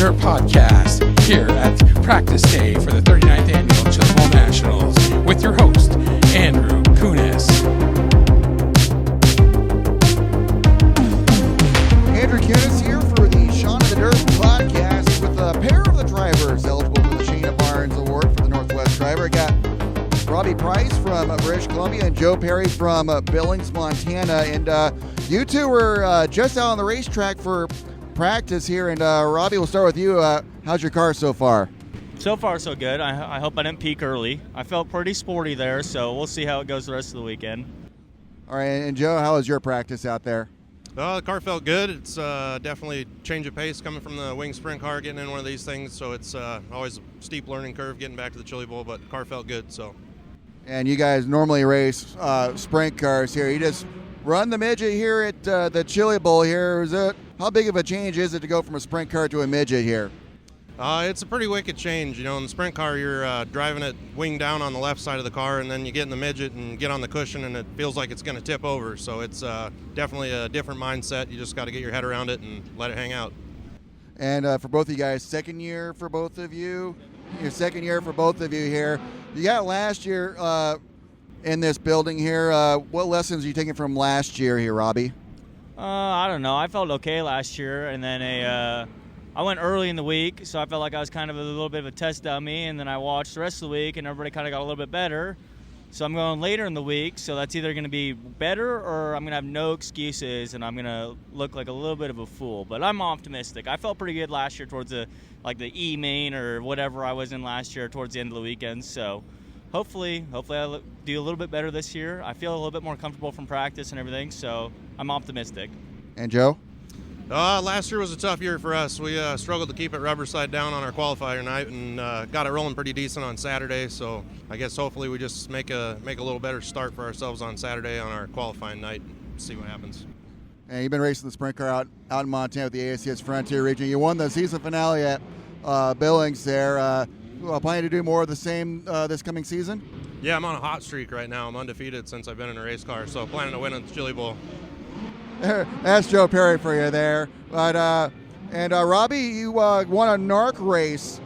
the Dirt podcast here at practice day for the 39th annual Chili Bowl Nationals with your host, Andrew Kunas. Andrew Kunas here for the Shaun the Dirt podcast with a pair of the drivers eligible for the Shaina Award for the Northwest driver. I got Robbie Price from British Columbia and Joe Perry from Billings, Montana. And you two were just out on the racetrack for practice here. And Robbie, we'll start with you. How's your car so far? So far, so good. I hope I didn't peak early. I felt pretty sporty there, so we'll see how it goes the rest of the weekend. All right, and Joe, how was your practice out there? The car felt good. It's definitely a change of pace coming from the wing sprint car, getting in one of these things. So it's always a steep learning curve getting back to the Chili Bowl, but the car felt good. So. And you guys normally race sprint cars here. You just run the midget here at the Chili Bowl here. How big of a change is it to go from a sprint car to a midget here? It's a pretty wicked change. You know, in the sprint car, you're driving it wing down on the left side of the car, and then you get in the midget and get on the cushion, and it feels like it's going to tip over. So it's definitely a different mindset. You just got to get your head around it and let it hang out. And for both of you guys, second year for both of you. Your second year for both of you here. You got last year in this building here. What lessons are you taking from last year here, Robbie? I don't know. I felt okay last year, and then I went early in the week, so I felt like I was kind of a little bit of a test dummy, and then I watched the rest of the week, and everybody kind of got a little bit better. So I'm going later in the week, so that's either going to be better or I'm going to have no excuses, and I'm going to look like a little bit of a fool. But I'm optimistic. I felt pretty good last year towards the E main or whatever I was in last year towards the end of the weekend. So hopefully I'll do a little bit better this year. I feel a little bit more comfortable from practice and everything, so I'm optimistic. And Joe? Last year was a tough year for us. We struggled to keep it rubber side down on our qualifier night and got it rolling pretty decent on Saturday. So I guess hopefully we just make a little better start for ourselves on Saturday on our qualifying night and see what happens. And you've been racing the sprint car out in Montana with the ASCS Frontier Region. You won the season finale at Billings there. Planning to do more of the same this coming season? Yeah, I'm on a hot streak right now. I'm undefeated since I've been in a race car, so planning to win at the Chili Bowl. That's Joe Perry for you there. But Robbie, you won a NARC race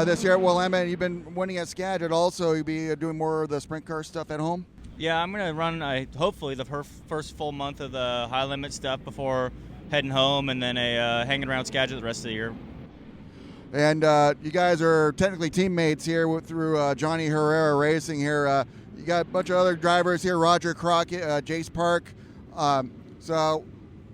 this year at Willamette. You've been winning at Skagit also. You'll be doing more of the sprint car stuff at home? Yeah, I'm going to run hopefully the first full month of the high limit stuff before heading home, and then hanging around Skagit the rest of the year. And you guys are technically teammates here through Johnny Herrera Racing here. You got a bunch of other drivers here, Roger Crockett, Jace Park. So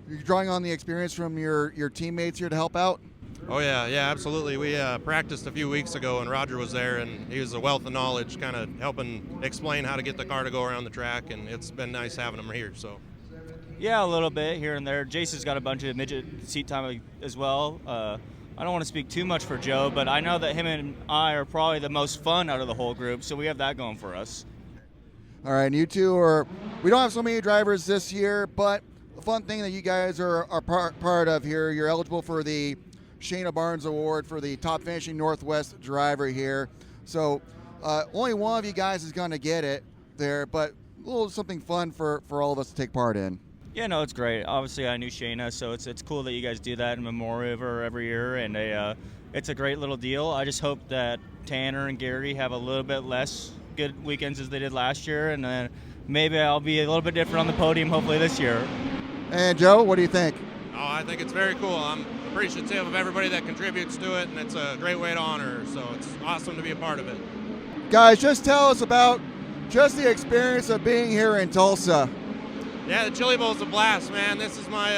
you're drawing on the experience from your teammates here to help out? Oh, yeah, absolutely. We practiced a few weeks ago, and Roger was there, and he was a wealth of knowledge, kind of helping explain how to get the car to go around the track, and it's been nice having him here. So. Yeah, a little bit here and there. Jace has got a bunch of midget seat time as well. I don't want to speak too much for Joe, but I know that him and I are probably the most fun out of the whole group, so we have that going for us. All right, and you two we don't have so many drivers this year, but the fun thing that you guys are part of here, you're eligible for the Shaina Barnes Award for the top finishing Northwest driver here. So only one of you guys is going to get it there, but a little something fun for all of us to take part in. Yeah, no, it's great. Obviously, I knew Shaina, so it's cool that you guys do that in memoriam of her every year, and it's a great little deal. I just hope that Tanner and Gary have a little bit less good weekends as they did last year, and then maybe I'll be a little bit different on the podium hopefully this year. And Joe, what do you think? Oh, I think it's very cool. I'm appreciative of everybody that contributes to it, and it's a great way to honor her, so it's awesome to be a part of it. Guys, just tell us about just the experience of being here in Tulsa. Yeah, the Chili Bowl is a blast, man. This is my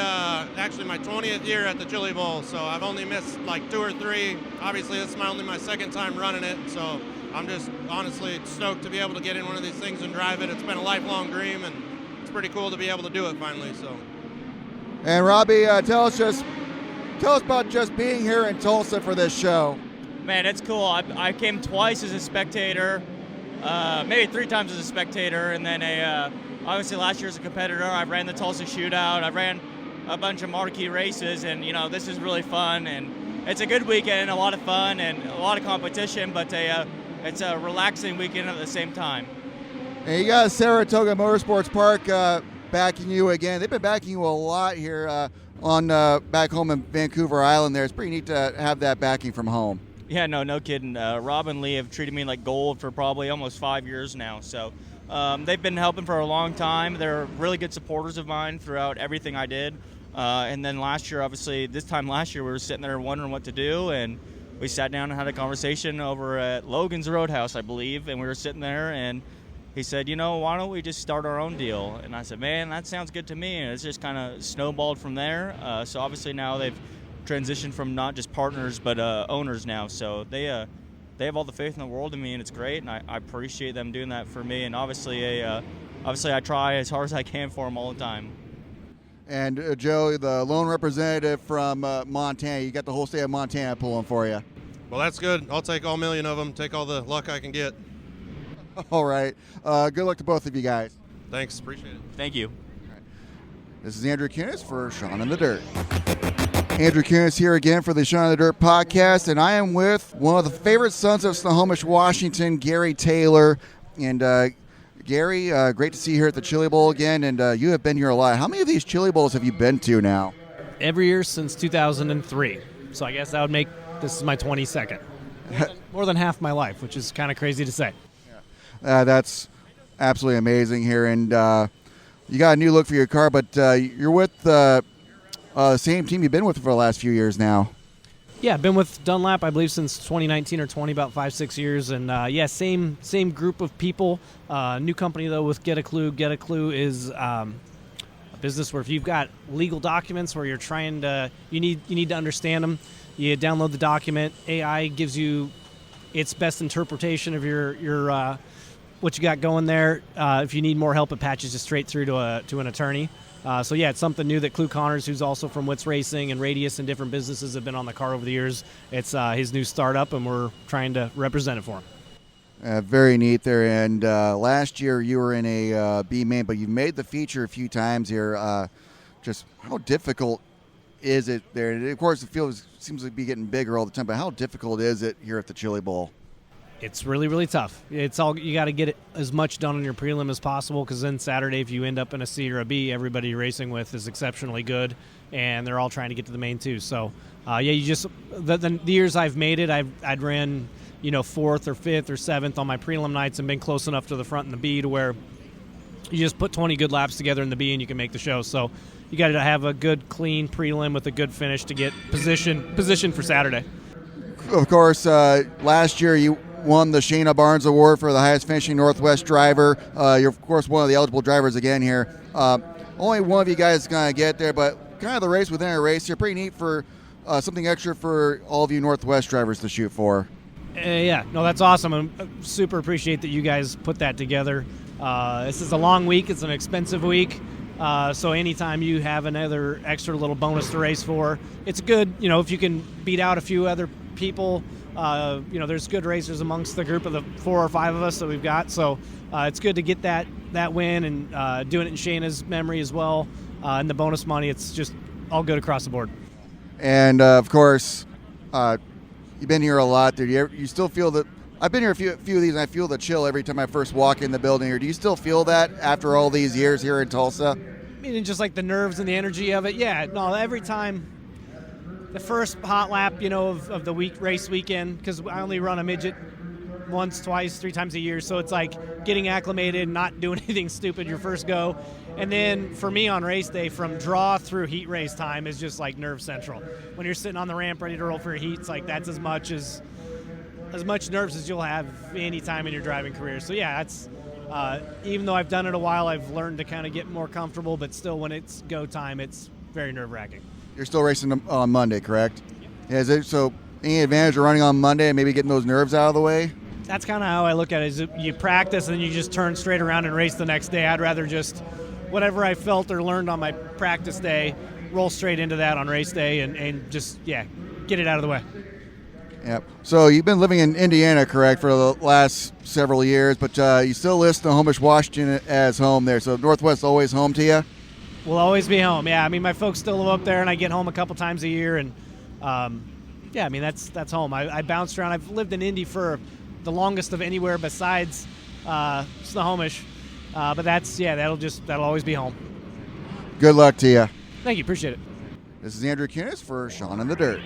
actually my 20th year at the Chili Bowl, so I've only missed like 2 or 3. Obviously, this is only my second time running it, so I'm just honestly stoked to be able to get in one of these things and drive it. It's been a lifelong dream, and it's pretty cool to be able to do it finally. So. And Robbie, tell us about just being here in Tulsa for this show. Man, it's cool. I came twice as a spectator, maybe 3 times as a spectator, and then obviously last year as a competitor. I ran the Tulsa Shootout. I ran a bunch of marquee races, and this is really fun, and it's a good weekend, a lot of fun, and a lot of competition, but it's a relaxing weekend at the same time. And you got Saratoga Motorsports Park backing you again. They've been backing you a lot here on back home in Vancouver Island there. It's pretty neat to have that backing from home. Yeah, no kidding. Rob and Lee have treated me like gold for probably almost 5 years now. So they've been helping for a long time. They're really good supporters of mine throughout everything I did. And then last year, obviously, this time last year, we were sitting there wondering what to do, and we sat down and had a conversation over at Logan's Roadhouse, I believe, and we were sitting there, and he said, why don't we just start our own deal? And I said, man, that sounds good to me, and it's just kind of snowballed from there. So obviously now they've transitioned from not just partners but owners now, so they have all the faith in the world in me, and it's great, and I appreciate them doing that for me, and obviously I try as hard as I can for them all the time. And Joe, the lone representative from Montana, you got the whole state of Montana pulling for you. Well, that's good. I'll take all million of them, take all the luck I can get. All right. Good luck to both of you guys. Thanks. Appreciate it. Thank you. This is Andrew Kunas for Shaun in the Dirt. Andrew Kunas here again for the Shaun in the Dirt podcast, and I am with one of the favorite sons of Snohomish, Washington, Gary Taylor. And Gary, great to see you here at the Chili Bowl again, and you have been here a lot. How many of these Chili Bowls have you been to now? Every year since 2003. So I guess that would make this is my 22nd. More than half my life, which is kind of crazy to say. That's absolutely amazing here, and you got a new look for your car, but you're with the same team you've been with for the last few years now. Yeah, I've been with Dunlap, I believe, since 2019 or 20, about 5-6 years, and same group of people. New company though with Get a Clue. Get a Clue is a business where if you've got legal documents where you're trying to, you need to understand them. You download the document. AI gives you its best interpretation of your what you got going there. If you need more help, it patches you straight through to an attorney. So it's something new that Clue Connors, who's also from Wits Racing and Radius and different businesses, have been on the car over the years. It's his new startup, and we're trying to represent it for him. Very neat there. And last year you were in a B main, but you've made the feature a few times here. Just how difficult is it there? And of course, the field seems to be getting bigger all the time, but how difficult is it here at the Chili Bowl? It's really, really tough. It's all you got to get it as much done on your prelim as possible, because then Saturday, if you end up in a C or a B, everybody you're racing with is exceptionally good, and they're all trying to get to the main too. So, you just the years I've made it, I'd ran 4th or 5th or 7th on my prelim nights and been close enough to the front in the B to where you just put 20 good laps together in the B and you can make the show. So you got to have a good, clean prelim with a good finish to get position for Saturday. Of course, last year you won the Shaina Barnes Award for the highest finishing Northwest driver. You're, of course, one of the eligible drivers again here. Only one of you guys is going to get there, but kind of the race within a race here. Pretty neat for something extra for all of you Northwest drivers to shoot for. That's awesome. I super appreciate that you guys put that together. This is a long week. It's an expensive week. So anytime you have another extra little bonus to race for, it's good. If you can beat out a few other people, there's good racers amongst the group of the 4 or 5 of us that we've got. So it's good to get that win and doing it in Shaina's memory as well. And the bonus money, it's just all good across the board. And of course, you've been here a lot. Do you still feel that? I've been here a few of these, and I feel the chill every time I first walk in the building here. Do you still feel that after all these years here in Tulsa? I mean, just like the nerves and the energy of it. Yeah, no, every time. The first hot lap, of the race weekend, because I only run a midget once, twice, 3 times a year, so it's like getting acclimated, not doing anything stupid your first go. And then for me on race day, from draw through heat race time is just like nerve central. When you're sitting on the ramp ready to roll for your heats, like that's as much nerves as you'll have any time in your driving career. So yeah, that's even though I've done it a while, I've learned to kind of get more comfortable, but still when it's go time, it's very nerve-wracking. You're still racing on Monday, correct? Yeah. So any advantage of running on Monday and maybe getting those nerves out of the way? That's kind of how I look at it. Is you practice and then you just turn straight around and race the next day. I'd rather just whatever I felt or learned on my practice day, roll straight into that on race day and just, get it out of the way. Yep. So you've been living in Indiana, correct, for the last several years, but you still list Snohomish, Washington as home there. So Northwest always home to you? We'll always be home. Yeah, I mean, my folks still live up there, and I get home a couple times a year, and that's home. I bounced around. I've lived in Indy for the longest of anywhere besides Snohomish, but that'll always be home. Good luck to you. Thank you. Appreciate it. This is Andrew Kunas for Shaun in the Dirt.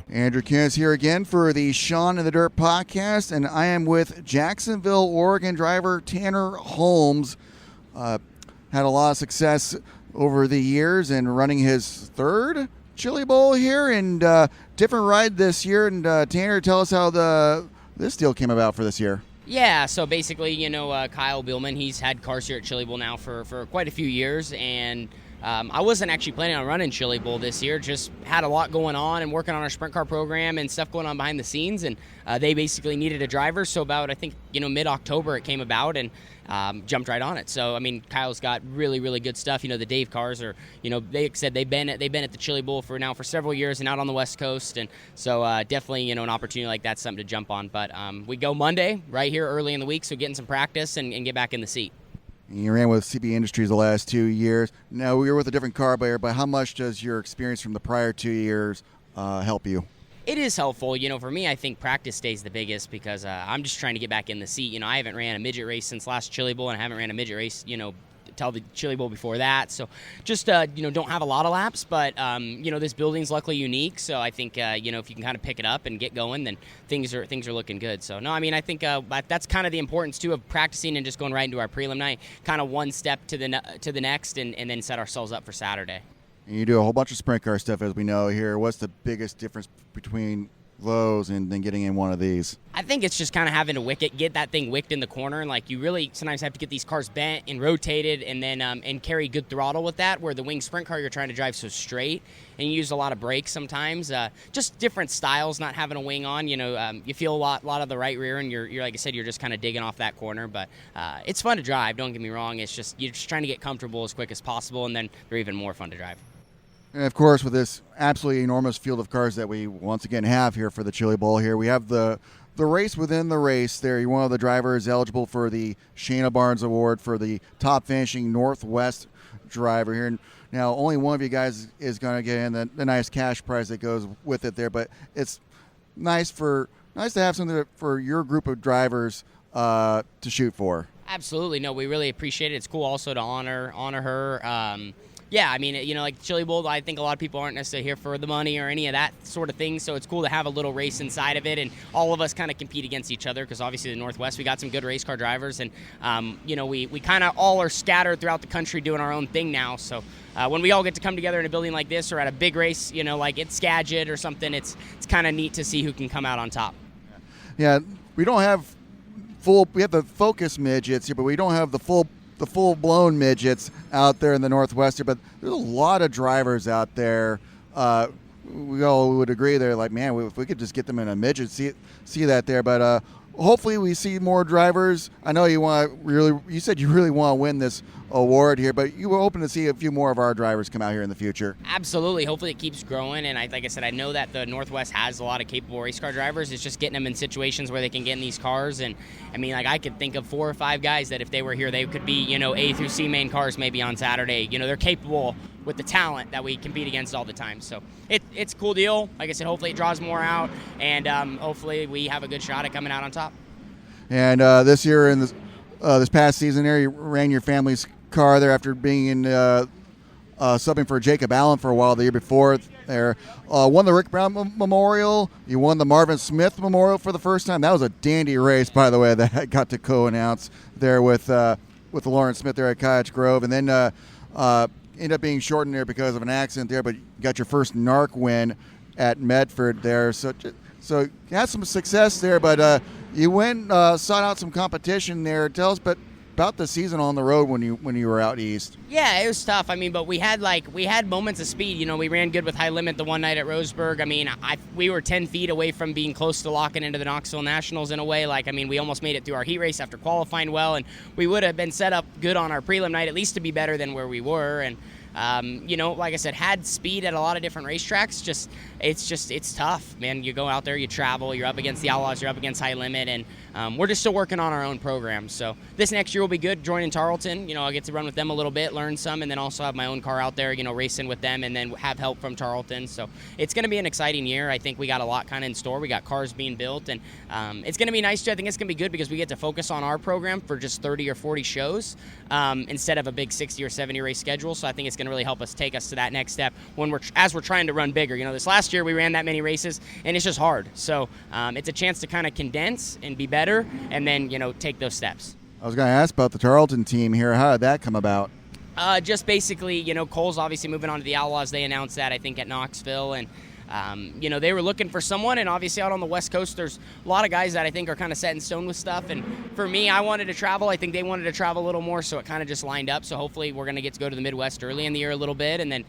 Andrew Kunas here again for the Shaun in the Dirt podcast, and I am with Jacksonville, Oregon driver Tanner Holmes. Had a lot of success over the years and running his third Chili Bowl here, and different ride this year. And Tanner, tell us how this deal came about for this year. Yeah, so basically, Kyle Bellman, he's had cars here at Chili Bowl now for quite a few years, and I wasn't actually planning on running Chili Bowl this year, just had a lot going on and working on our sprint car program and stuff going on behind the scenes, and they basically needed a driver, so about, I think, mid-October it came about, and jumped right on it. So, I mean, Kyle's got really, really good stuff. The Dave cars are, they said they've been at the Chili Bowl for several years and out on the West Coast, and so definitely, an opportunity like that's something to jump on. But we go Monday right here early in the week, so getting some practice and get back in the seat. You ran with CB Industries the last 2 years. Now, we were with a different car buyer, but how much does your experience from the prior 2 years help you? It is helpful. For me, I think practice day is the biggest because I'm just trying to get back in the seat. I haven't ran a midget race since last Chili Bowl, and I haven't ran a midget race, till the Chili Bowl before that. So just, don't have a lot of laps, but, this building's luckily unique. So I think, if you can kind of pick it up and get going, then things are looking good. So, no, I mean, I think that's kind of the importance, too, of practicing and just going right into our prelim night, kind of one step to the next and then set ourselves up for Saturday. And you do a whole bunch of sprint car stuff, as we know here. What's the biggest difference between those and then getting in one of these? I think it's just kind of having to get that thing wicked in the corner, and you really sometimes have to get these cars bent and rotated, and then and carry good throttle with that. Where the wing sprint car, you're trying to drive so straight, and you use a lot of brakes sometimes. Just different styles, not having a wing on. You feel a lot of the right rear, and you're like I said, you're just kind of digging off that corner. But it's fun to drive. Don't get me wrong. It's just you're just trying to get comfortable as quick as possible, and then they're even more fun to drive. And, of course, with this absolutely enormous field of cars that we once again have here for the Chili Bowl here, we have the race within the race there. You're one of the drivers eligible for the Shaina Barnes Award for the top finishing Northwest driver here. Now, only one of you guys is going to get in the nice cash prize that goes with it there, but it's nice to have something for your group of drivers to shoot for. Absolutely. No, we really appreciate it. It's cool also to honor her. Yeah, I mean, like Chili Bowl, I think a lot of people aren't necessarily here for the money or any of that sort of thing, so it's cool to have a little race inside of it, and all of us kind of compete against each other, because obviously the Northwest, we got some good race car drivers, and, we kind of all are scattered throughout the country doing our own thing now, so when we all get to come together in a building like this or at a big race, like at Skagit or something, it's kind of neat to see who can come out on top. Yeah, we don't have we have the Focus midgets here, but we don't have the full-blown midgets out there in the Northwest here, but there's a lot of drivers out there. We all would agree they're like, man, if we could just get them in a midget, see that there. But hopefully we see more drivers. I know you said you really want to win this award here, but you were hoping to see a few more of our drivers come out here in the future. Absolutely. Hopefully it keeps growing, and like I said, I know that the Northwest has a lot of capable race car drivers. It's just getting them in situations where they can get in these cars, and I mean, I could think of 4 or 5 guys that if they were here, they could be, A through C main cars maybe on Saturday. They're capable with the talent that we compete against all the time. So it's a cool deal. Like I said, hopefully it draws more out, and hopefully we have a good shot at coming out on top. And this year and this past season there, you ran your family's car there after being in subbing for Jacob Allen for a while the year before there. Won the Rick Brown Memorial. You won the Marvin Smith Memorial for the first time. That was a dandy race, by the way, that I got to co-announce there with Lawrence Smith there at Cottage Grove. And then ended up being shortened there because of an accident there, but you got your first NARC win at Medford there. So you had some success there, but you went sought out some competition there. Tell us about the season on the road when you were out east. Yeah, it was tough. I mean, but we had moments of speed. We ran good with high limit the one night at Roseburg. I mean, we were 10 feet away from being close to locking into the Knoxville Nationals in a way. We almost made it through our heat race after qualifying well, and we would have been set up good on our prelim night, at least to be better than where we were. And like I said, had speed at a lot of different racetracks. It's tough, man. You go out there, you travel, you're up against the Outlaws, you're up against high limit, and we're just still working on our own program. So this next year will be good, joining Tarleton. I'll get to run with them a little bit, learn some, and then also have my own car out there, racing with them, and then have help from Tarleton. So it's going to be an exciting year. I think we got a lot kind of in store. We got cars being built, and it's going to be nice too. I think it's going to be good because we get to focus on our program for just 30 or 40 shows instead of a big 60 or 70 race schedule. So I think it's going going to really help us take us to that next step as we're trying to run bigger. You know, this last year we ran that many races, and it's just hard. So it's a chance to kind of condense and be better, and then, you know, take those steps. I was going to ask about the Tarleton team here. How did that come about? Just basically, you know, Cole's obviously moving on to the Outlaws. They announced that, I think, at Knoxville, and you know, they were looking for someone, and obviously out on the West Coast, there's a lot of guys that I think are kind of set in stone with stuff. And for me, I wanted to travel. I think they wanted to travel a little more, so it kind of just lined up. So hopefully we're going to get to go to the Midwest early in the year a little bit, and then,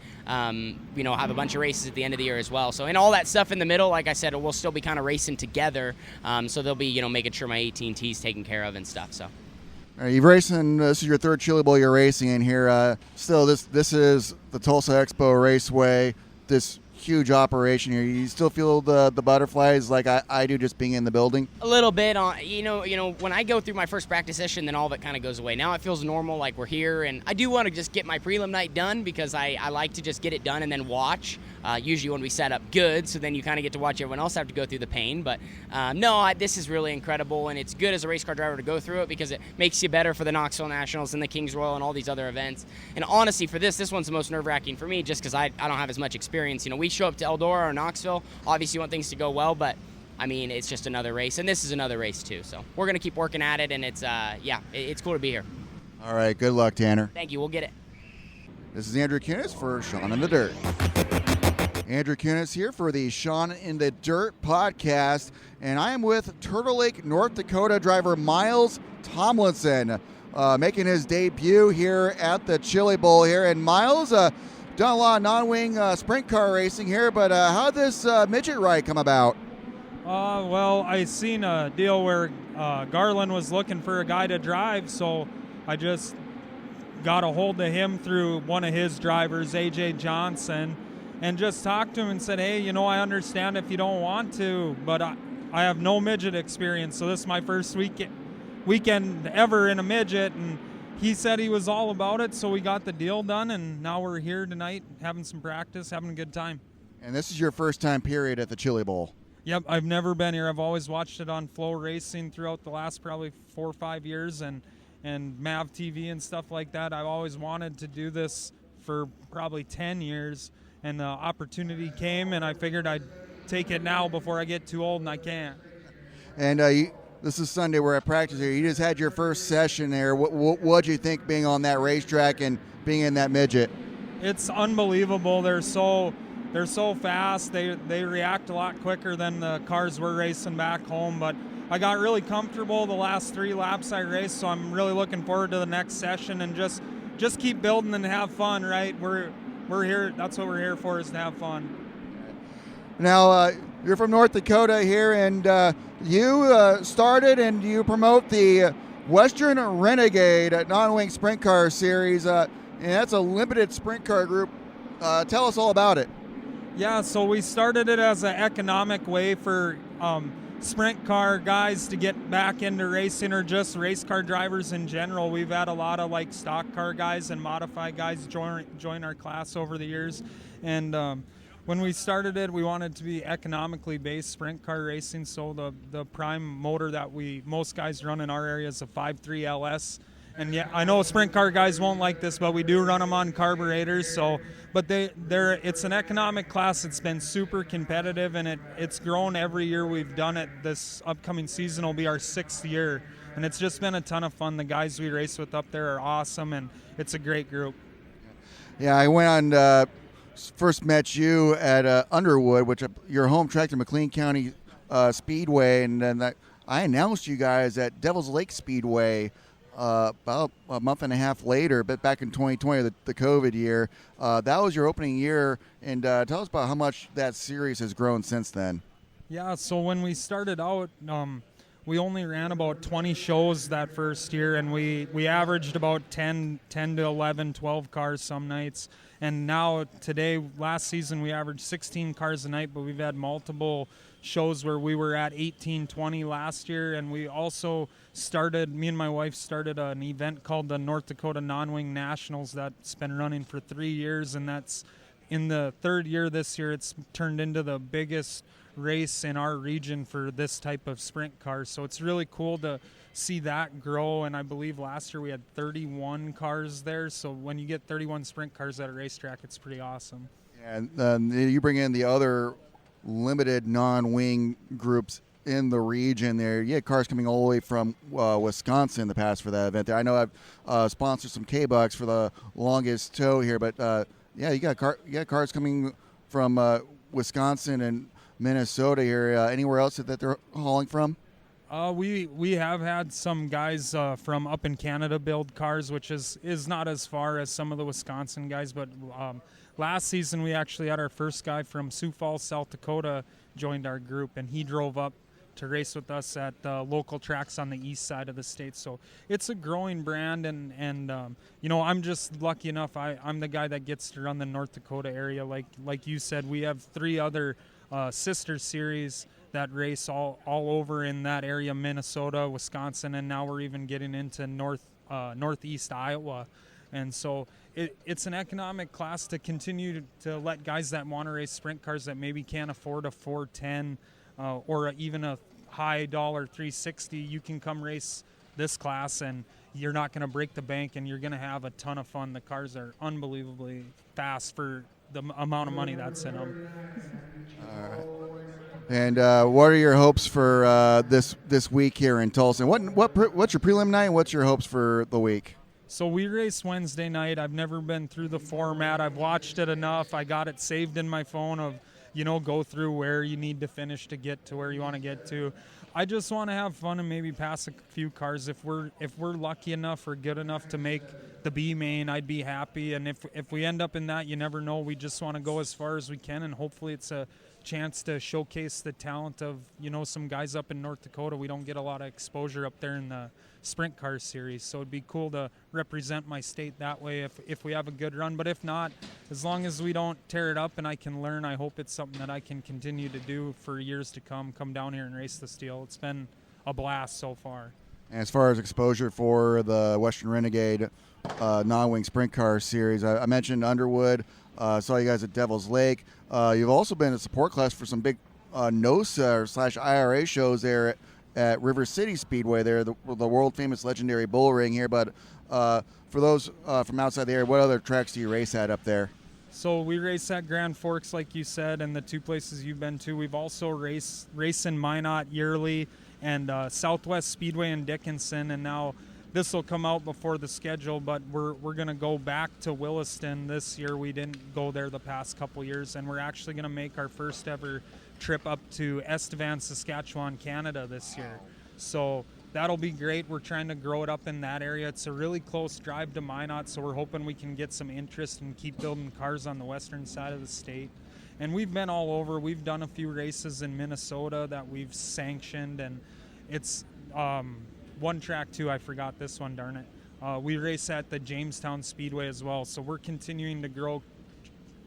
you know, have a bunch of races at the end of the year as well. So, and all that stuff in the middle, like I said, we'll still be kind of racing together. So they'll be, you know, making sure my 18T's taken care of and stuff. So. You've racing. This is your third Chili Bowl you're racing in here. Still, this is the Tulsa Expo Raceway. This huge operation here. You still feel the butterflies like I do, just being in the building? A little bit. You know, when I go through my first practice session, then all of it kind of goes away. Now it feels normal, like we're here, and I do want to just get my prelim night done because I like to just get it done and then watch. Usually when we set up good, so then you kind of get to watch everyone else have to go through the pain. But this is really incredible, and it's good as a race car driver to go through it because it makes you better for the Knoxville Nationals and the Kings Royal and all these other events. And honestly, for this one's the most nerve-wracking for me just because I don't have as much experience. You know, we show up to Eldora or Knoxville, obviously you want things to go well, but I mean, it's just another race, and this is another race too. So we're going to keep working at it, and it's it's cool to be here. All right, good luck, Tanner. Thank you, we'll get it. This is Andrew Kunas for Shaun in the Dirt. Andrew Kunas here for the Shaun in the Dirt podcast, and I am with Turtle Lake, North Dakota driver Myles Tomlinson, making his debut here at the Chili Bowl here. And Myles, done a lot of non-wing sprint car racing here, but how did this midget ride come about? Well, I seen a deal where Garland was looking for a guy to drive, so I just got a hold of him through one of his drivers, AJ Johnson, and just talked to him and said, hey, you know, I understand if you don't want to, but I have no midget experience, so this is my first weekend ever in a midget, and he said he was all about it, so we got the deal done, and now we're here tonight having some practice, having a good time. And this is your first time period at the Chili Bowl? Yep, I've never been here. I've always watched it on Flow Racing throughout the last probably 4 or 5 years, and MAV TV and stuff like that. I've always wanted to do this for probably 10 years, and the opportunity came, and I figured I'd take it now before I get too old and I can't. And this is Sunday. We're at practice here. You just had your first session there. What'd you think being on that racetrack and being in that midget? It's unbelievable. They're so fast. They react a lot quicker than the cars we're racing back home. But I got really comfortable the last 3 laps I raced, so I'm really looking forward to the next session and just keep building and have fun. Right? We're here. That's what we're here for, is to have fun. Now, you're from North Dakota here, and you started and you promote the Western Renegade non-wing sprint car series, and that's a limited sprint car group. Tell us all about it. Yeah, so we started it as an economic way for sprint car guys to get back into racing, or just race car drivers in general. We've had a lot of like stock car guys and modified guys join our class over the years, and when we started it, we wanted to be economically based sprint car racing. So the prime motor that most guys run in our area is a 5.3 LS. And yeah, I know sprint car guys won't like this, but we do run them on carburetors. So, but it's an economic class. It's been super competitive, and it's grown every year we've done it. This upcoming season will be our 6th year, and it's just been a ton of fun. The guys we race with up there are awesome, and it's a great group. Yeah, I went on. First met you at Underwood, which your home track to McLean County Speedway, and then I announced you guys at Devil's Lake Speedway about a month and a half later, but back in 2020, the COVID year. That was your opening year, and tell us about how much that series has grown since then. Yeah, so when we started out, we only ran about 20 shows that first year, and we averaged about 10 to 11, 12 cars some nights. And now today, last season, we averaged 16 cars a night, but we've had multiple shows where we were at 18, 20 last year. And we also me and my wife started an event called the North Dakota Non-Wing Nationals that's been running for 3 years, and that's in the third year this year, it's turned into the biggest race in our region for this type of sprint car. So it's really cool to see that grow. And I believe last year we had 31 cars there. So when you get 31 sprint cars at a racetrack, it's pretty awesome. And you bring in the other limited non-wing groups in the region there. You had cars coming all the way from Wisconsin in the past for that event there. I know I've sponsored some K-Bucks for the longest tow here, but yeah, you got cars coming from Wisconsin and Minnesota here. Anywhere else that they're hauling from? We have had some guys from up in Canada build cars, which is not as far as some of the Wisconsin guys, but last season we actually had our first guy from Sioux Falls, South Dakota joined our group, and he drove up to race with us at local tracks on the east side of the state. So it's a growing brand, and I'm just lucky enough. I'm the guy that gets to run the North Dakota area. Like you said, we have 3 other sister series that race all over in that area: Minnesota, Wisconsin, and now we're even getting into northeast Iowa. And so it's an economic class to continue to let guys that want to race sprint cars that maybe can't afford a 410 or even a high dollar 360. You can come race this class and you're not going to break the bank, and you're going to have a ton of fun. The cars are unbelievably fast for the amount of money that's in them. All right. And what are your hopes for this week here in Tulsa? What's your prelim night, and what's your hopes for the week? So we race Wednesday night. I've never been through the format. I've watched it enough. I got it saved in my phone of, go through where you need to finish to get to where you want to get to. I just want to have fun and maybe pass a few cars. If we're lucky enough or good enough to make the B main, I'd be happy. And if we end up in that, you never know. We just want to go as far as we can, and hopefully it's a chance to showcase the talent of some guys up in North Dakota. We don't get a lot of exposure up there in the sprint car series, so it'd be cool to represent my state that way if we have a good run. But if not, as long as we don't tear it up and I can learn, I hope it's something that I can continue to do for years to come down here and race this deal. It's been a blast so far. And as far as exposure for the Western Renegade non-wing sprint car series, I mentioned Underwood. Saw you guys at Devil's Lake. You've also been a support class for some big NOSA/IRA shows there at River City Speedway there, the world famous legendary bull ring here. But for those from outside the area, what other tracks do you race at up there? So we race at Grand Forks, like you said, and the 2 places you've been to. We've also race in Minot yearly and Southwest Speedway in Dickinson, and now this will come out before the schedule, but we're going to go back to Williston this year. We didn't go there the past couple years, and we're actually going to make our first ever trip up to Estevan, Saskatchewan, Canada this year. So that'll be great. We're trying to grow it up in that area. It's a really close drive to Minot, so we're hoping we can get some interest and keep building cars on the western side of the state. And we've been all over. We've done a few races in Minnesota that we've sanctioned, and it's one track too, I forgot this one, darn it. We race at the Jamestown Speedway as well, so we're continuing to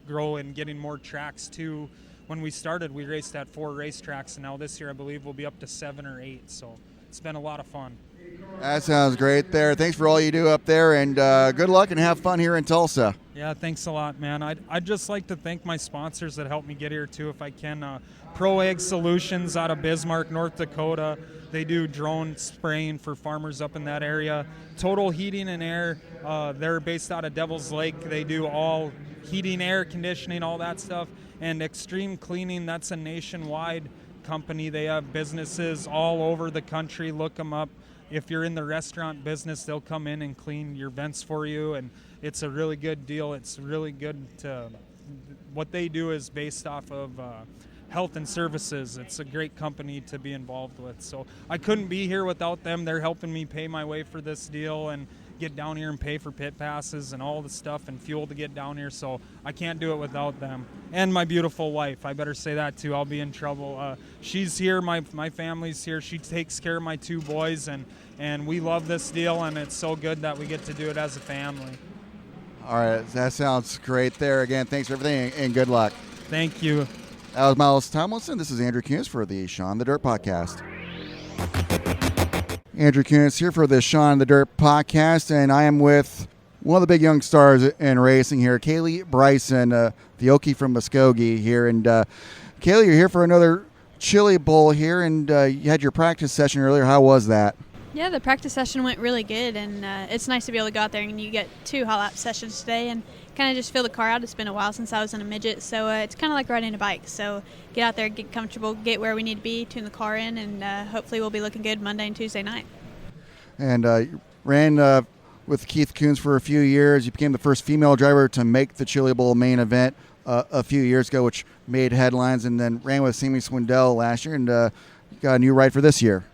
grow and getting more tracks too. When we started, we raced at 4 racetracks, and now this year I believe we'll be up to 7 or 8, so it's been a lot of fun. That sounds great there. Thanks for all you do up there, and good luck and have fun here in Tulsa. Yeah, thanks a lot, man. I'd just like to thank my sponsors that helped me get here too, if I can. Pro Ag Solutions out of Bismarck, North Dakota. They do drone spraying for farmers up in that area. Total Heating and Air, they're based out of Devil's Lake. They do all heating, air conditioning, all that stuff. And Extreme Cleaning, that's a nationwide company. They have businesses all over the country. Look them up. If you're in the restaurant business, they'll come in and clean your vents for you, and it's a really good deal. It's really good what they do is based off of health and services. It's a great company to be involved with. So I couldn't be here without them. They're helping me pay my way for this deal and get down here and pay for pit passes and all the stuff and fuel to get down here. So I can't do it without them. And my beautiful wife, I better say that too. I'll be in trouble. She's here. My family's here. She takes care of my 2 boys, and we love this deal, and it's so good that we get to do it as a family. All right, that sounds great there. Again, thanks for everything, and good luck. Thank you. That was Myles Tomlinson. This is Andrew Kunas for the Shaun the Dirt Podcast. Andrew Kunas here for the Shaun the Dirt Podcast, and I am with one of the big young stars in racing here, Kaylee Bryson, the Okie from Muskogee here. And Kaylee, you're here for another Chili Bowl here, and you had your practice session earlier. How was that? Yeah, the practice session went really good, and it's nice to be able to go out there and you get 2 hot lap sessions today and kind of just feel the car out. It's been a while since I was in a midget, so it's kind of like riding a bike. So get out there, get comfortable, get where we need to be, tune the car in, and hopefully we'll be looking good Monday and Tuesday night. And you ran with Keith Kunz for a few years. You became the first female driver to make the Chili Bowl main event a few years ago, which made headlines, and then ran with Kevin Swindell last year, and got a new ride for this year.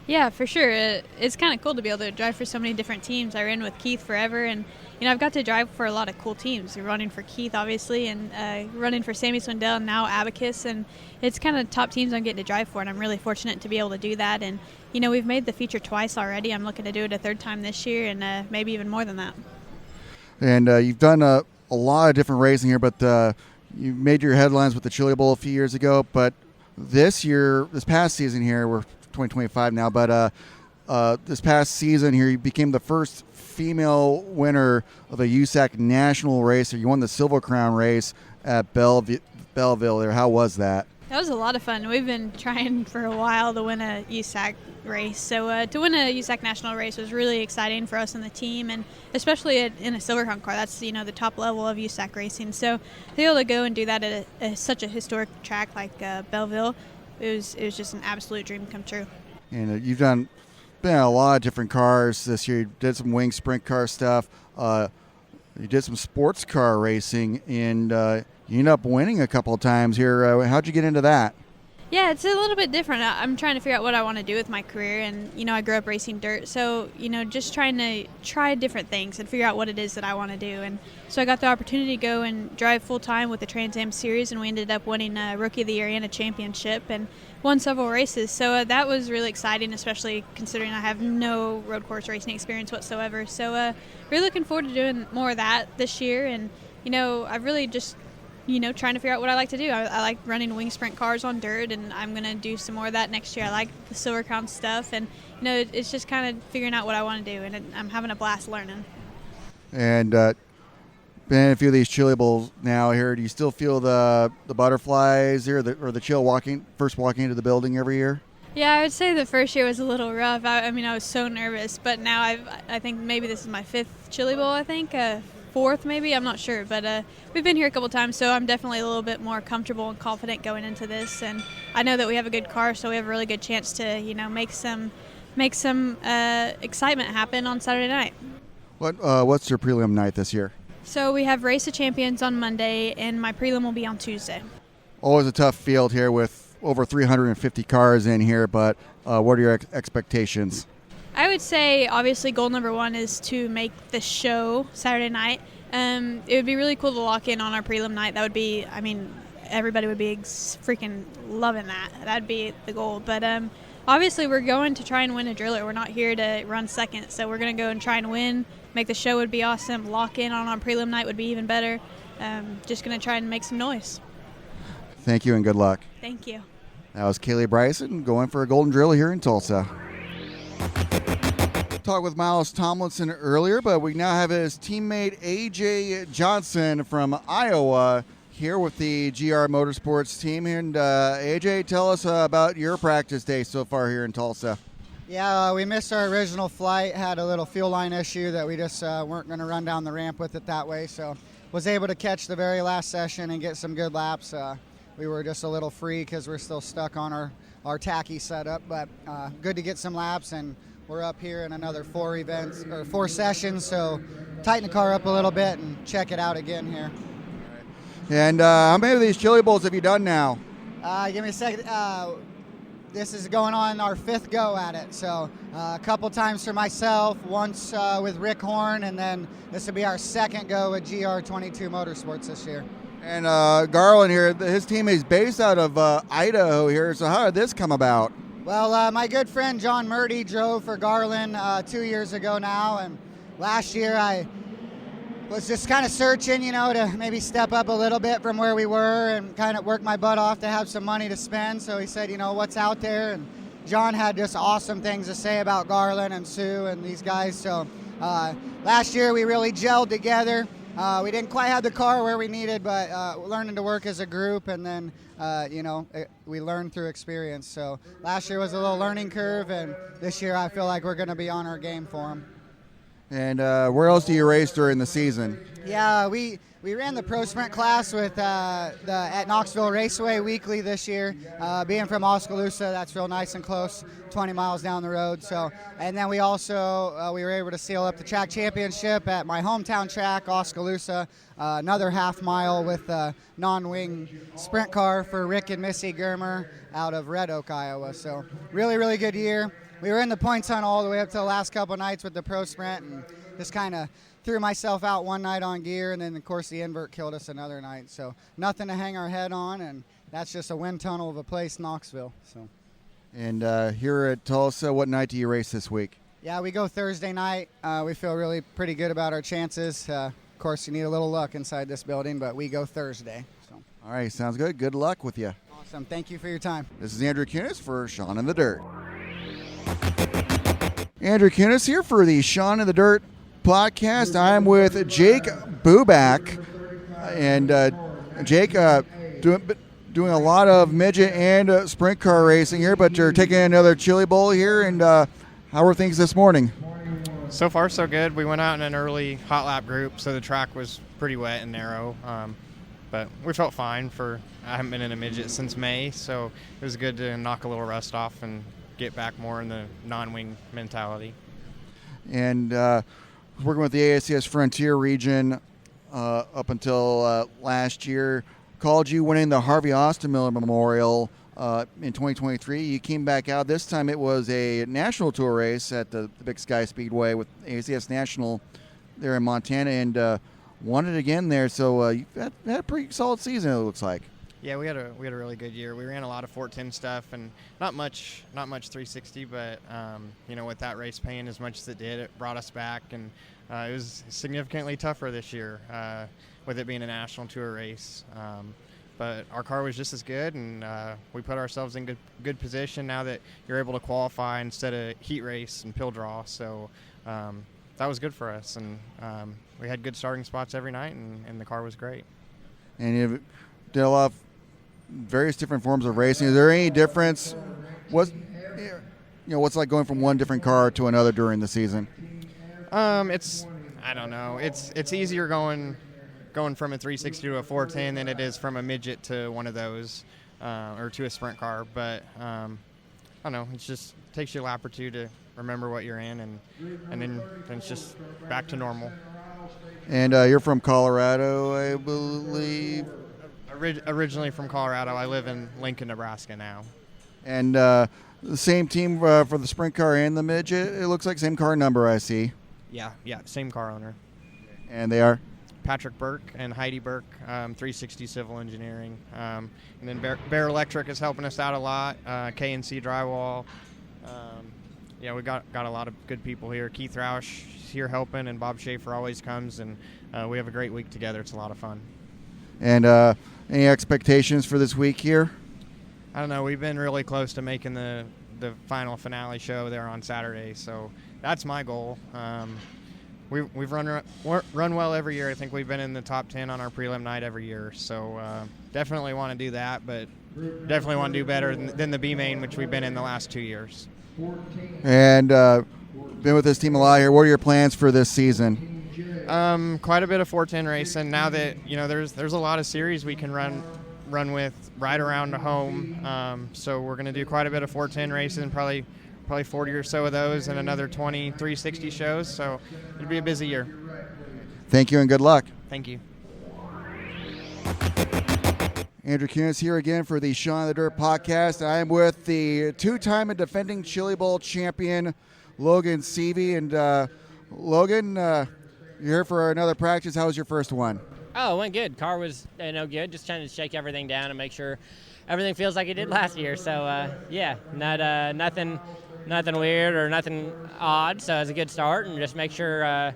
Yeah, for sure. It's kind of cool to be able to drive for so many different teams. I ran with Keith forever, and I've got to drive for a lot of cool teams. Running for Keith, obviously, and running for Kevin Swindell, and now Abacus, and it's kind of top teams I'm getting to drive for, and I'm really fortunate to be able to do that. And we've made the feature twice already. I'm looking to do it a 3rd time this year, and maybe even more than that. And you've done a lot of different racing here, but you made your headlines with the Chili Bowl a few years ago. But this past season here, we're 2025 now, but this past season here, you became the first female winner of a USAC national race. You won the Silver Crown race at Belleville there. How was that? That was a lot of fun. We've been trying for a while to win a USAC race. So to win a USAC national race was really exciting for us and the team, and especially in a Silver Crown car. That's, the top level of USAC racing. So to be able to go and do that at such a historic track like Belleville, it was just an absolute dream come true. And you've been in a lot of different cars this year. You did some wing sprint car stuff. You did some sports car racing, and you ended up winning a couple of times here. How'd you get into that? Yeah, it's a little bit different. I'm trying to figure out what I want to do with my career, and I grew up racing dirt, so just trying to try different things and figure out what it is that I want to do. And so I got the opportunity to go and drive full time with the Trans Am Series, and we ended up winning Rookie of the Year and a championship, and won several races. So that was really exciting, especially considering I have no road course racing experience whatsoever. So really looking forward to doing more of that this year, and I've really just trying to figure out what I like to do. I like running wing sprint cars on dirt, and I'm going to do some more of that next year. I like the Silver Crown stuff, and, it's just kind of figuring out what I want to do, and I'm having a blast learning. And been in a few of these Chili Bowls now here. Do you still feel the butterflies here, or the chill first walking into the building every year? Yeah, I would say the first year was a little rough. I was so nervous, but now I think maybe this is my 5th Chili Bowl, I think. 4th maybe, I'm not sure, but we've been here a couple times, so I'm definitely a little bit more comfortable and confident going into this, and I know that we have a good car, so we have a really good chance to make some excitement happen on Saturday night. What's your prelim night this year? So we have Race of Champions on Monday, and my prelim will be on Tuesday. Always a tough field here with over 350 cars in here, but what are your expectations? I would say, obviously, goal number 1 is to make the show Saturday night. It would be really cool to lock in on our prelim night. That would be, everybody would be freaking loving that. That'd be the goal. But obviously, we're going to try and win a driller. We're not here to run second, so we're going to go and try and win. Make the show would be awesome. Lock in on our prelim night would be even better. Just going to try and make some noise. Thank you and good luck. Thank you. That was Kaylee Bryson going for a golden drill here in Tulsa. Talked with Myles Tomlinson earlier, but we now have his teammate AJ Johnson from Iowa here with the GR Motorsports team. And AJ, tell us about your practice day so far here in Tulsa. Yeah, we missed our original flight, had a little fuel line issue that we just weren't going to run down the ramp with it that way, so was able to catch the very last session and get some good laps. We were just a little free because we're still stuck on our tacky setup, but good to get some laps, and we're up here in another 4 sessions, so tighten the car up a little bit and check it out again here. And how many of these Chili Bowls have you done now? Give me a second. This is going on our 5th go at it, so a couple times for myself, once with Rick Horn, and then this will be our 2nd go with GR22 Motorsports this year. And Garland here, his team is based out of Idaho here, so how did this come about? Well, my good friend John Murdy drove for Garland 2 years ago now, and last year I was just kind of searching, to maybe step up a little bit from where we were and kind of work my butt off to have some money to spend. So he said, what's out there? And John had just awesome things to say about Garland and Sue and these guys. So Last year we really gelled together. We didn't quite have the car where we needed, but learning to work as a group, and then we learned through experience. So last year was a little learning curve, and this year I feel like we're going to be on our game for them. And where else do you race during the season? Yeah, we ran the Pro Sprint class with at Knoxville Raceway weekly this year. Being from Oskaloosa, that's real nice and close, 20 miles down the road. So, and then we also we were able to seal up the track championship at my hometown track, Oskaloosa. Another half mile with a non-wing sprint car for Rick and Missy Germer out of Red Oak, Iowa. So really, really good year. We were in the points hunt all the way up to the last couple nights with the Pro Sprint, and just kind of threw myself out one night on gear, and then of course the invert killed us another night. So nothing to hang our head on, and that's just a wind tunnel of a place, Knoxville. So. And here at Tulsa, what night do you race this week? Yeah, we go Thursday night. We feel really pretty good about our chances. Of course, you need a little luck inside this building, but we go Thursday. So. All right, sounds good. Good luck with you. Awesome. Thank you for your time. This is Andrew Kunas for Shaun in the Dirt. Andrew Kunas here for the Shaun in the Dirt podcast. I'm with Jake Bubak, and Jake doing a lot of midget and sprint car racing here, but you're taking another Chili Bowl here, and how are things this morning? So far, so good. We went out in an early hot lap group, so the track was pretty wet and narrow, but we felt fine. I haven't been in a midget since May, so it was good to knock a little rust off and get back more in the non-wing mentality. And working with the ASCS Frontier region up until last year, called you winning the Harvey Austin Miller Memorial in 2023. You came back out. This time it was a national tour race at the Big Sky Speedway with ASCS National there in Montana, and won it again there. So you had a pretty solid season, it looks like. Yeah, we had a really good year. We ran a lot of 410 stuff and not much 360, but with that race paying as much as it did, it brought us back, and it was significantly tougher this year with it being a national tour race. But our car was just as good, and we put ourselves in good position now that you're able to qualify instead of heat race and pill draw. So that was good for us, and we had good starting spots every night, and the car was great. And you did a lot of various different forms of racing. Is there any difference? What's like going from one different car to another during the season? I don't know. It's easier going from a 360 to a 410 than it is from a midget to one of those or to a sprint car. But I don't know. It just takes you a lap or two to remember what you're in, and then it's just back to normal. And you're from Colorado, I believe. Originally from Colorado. I live in Lincoln, Nebraska now. And the same team for the sprint car and the midget, it looks like same car number I see. Yeah, same car owner. And they are? Patrick Burke and Heidi Burke, 360 Civil Engineering. And then Bear Electric is helping us out a lot, K&C Drywall. We got a lot of good people here. Keith Roush is here helping, and Bob Schaefer always comes, and we have a great week together. It's a lot of fun. And any expectations for this week here? I don't know. We've been really close to making the final finale show there on Saturday, so that's my goal. We've run well every year. I think we've been in the top 10 on our prelim night every year, so definitely want to do that, but definitely want to do better than the B main, which we've been in the last 2 years. And been with this team a lot here. What are your plans for this season? Quite a bit of 410 racing now that there's a lot of series we can run with right around home. So we're going to do quite a bit of 410 racing, probably 40 or so of those, and another 20 360 shows. So it'll be a busy year. Thank you and good luck. Thank you. Andrew Kunas here again for the Shaun in the Dirt podcast. I am with the two-time and defending Chili Bowl champion, Logan Seavey. And Logan, you're here for another practice. How was your first one? Oh, it went good. Car was good. Just trying to shake everything down and make sure everything feels like it did last year. So nothing weird or nothing odd. So it was a good start, and just make sure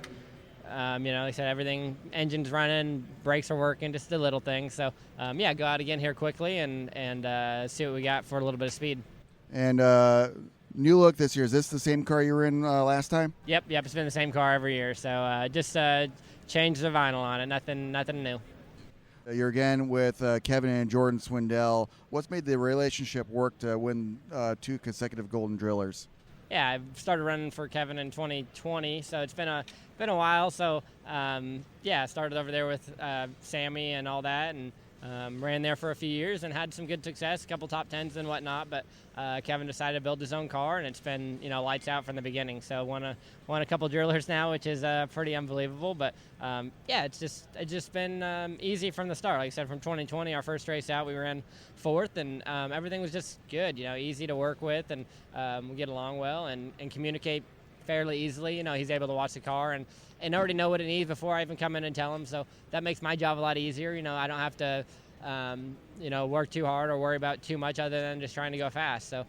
like I said, everything, engine's running, brakes are working, just the little things. So go out again here quickly and see what we got for a little bit of speed. And New look this year. Is this the same car you were in last time? Yep. It's been the same car every year. So just changed the vinyl on it. Nothing new. You're again with Kevin and Jordan Swindell. What's made the relationship work to win 2 consecutive Golden Drillers? Yeah, I started running for Kevin in 2020, so it's been a while. So I started over there with Sammy and all that, and ran there for a few years and had some good success, a couple top 10s and whatnot. But Kevin decided to build his own car, and it's been lights out from the beginning. So won a couple drillers now, which is pretty unbelievable. But it's just been easy from the start. Like I said, from 2020, our first race out, we ran 4th, and everything was just good. Easy to work with, and we get along well and communicate fairly easily. He's able to watch the car and already know what it needs before I even come in and tell him. So that makes my job a lot easier. I don't have to, work too hard or worry about too much other than just trying to go fast. So,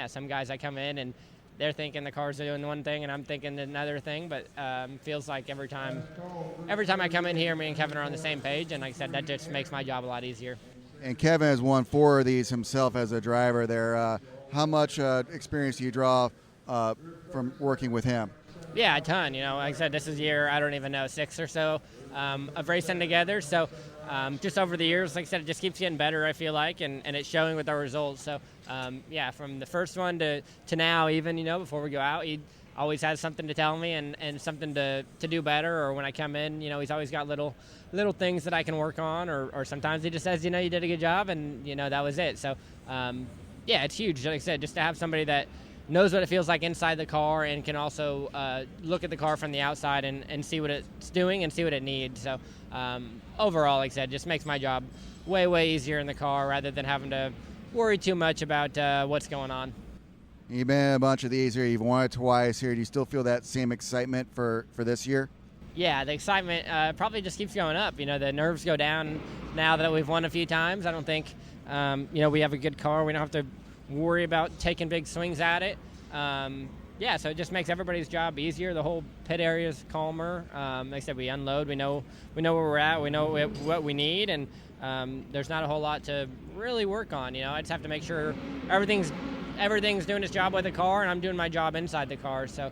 some guys I come in and they're thinking the car's doing one thing and I'm thinking another thing, but feels like every time I come in here, me and Kevin are on the same page. And like I said, that just makes my job a lot easier. And Kevin has won 4 of these himself as a driver there. How much experience do you draw from working with him? Yeah, a ton. Like I said, this is year, I don't even know, 6 or so of racing together. So just over the years, like I said, it just keeps getting better, I feel like, and it's showing with our results. So, from the first one to now, even, before we go out, he always has something to tell me and something to do better. Or when I come in, he's always got little things that I can work on. Or sometimes he just says, you did a good job, and, that was it. So, it's huge. Like I said, just to have somebody that knows what it feels like inside the car and can also look at the car from the outside and see what it's doing and see what it needs. So overall, like I said, just makes my job way, way easier in the car rather than having to worry too much about what's going on. You've been in a bunch of these here. You've won it twice here. Do you still feel that same excitement for this year? Yeah, the excitement probably just keeps going up. The nerves go down now that we've won a few times. I don't think, we have a good car. We don't have to worry about taking big swings at it. So it just makes everybody's job easier. The whole pit area is calmer. Like I said, we unload. We know where we're at. We know what we need, and there's not a whole lot to really work on. I just have to make sure everything's doing its job with the car, and I'm doing my job inside the car. So,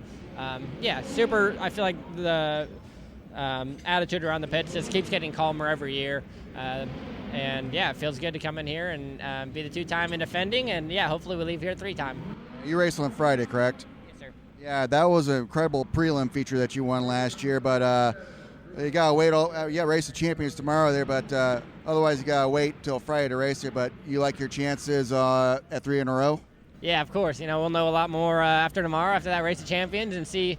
super. I feel like the attitude around the pits just keeps getting calmer every year. It feels good to come in here and be the 2-time in defending, and hopefully we leave here 3-time. You raced on Friday, correct? Yes, sir. Yeah, that was an incredible prelim feature that you won last year, but you gotta wait. Race the champions tomorrow there, but otherwise you gotta wait till Friday to race here. But you like your chances at 3 in a row? Yeah, of course. We'll know a lot more after tomorrow, after that race the champions, and see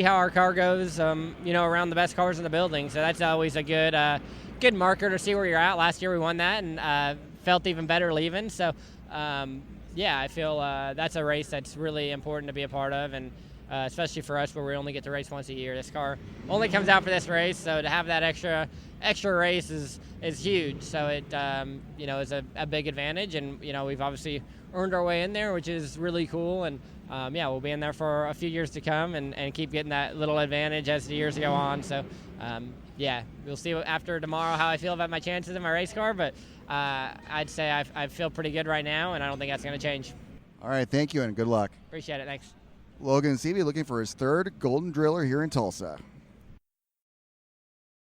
how our car goes. Around the best cars in the building. So that's always a good marker to see where you're at. Last year we won that and felt even better leaving. So, I feel that's a race that's really important to be a part of, and especially for us where we only get to race once a year. This car only comes out for this race, so to have that extra race is huge. So it is a big advantage, and we've obviously earned our way in there, which is really cool. And we'll be in there for a few years to come and keep getting that little advantage as the years go on. So we'll see after tomorrow how I feel about my chances in my race car, but I'd say I feel pretty good right now, and I don't think that's going to change. All right, thank you, and good luck. Appreciate it. Thanks. Logan Seavey looking for his 3rd Golden Driller here in Tulsa.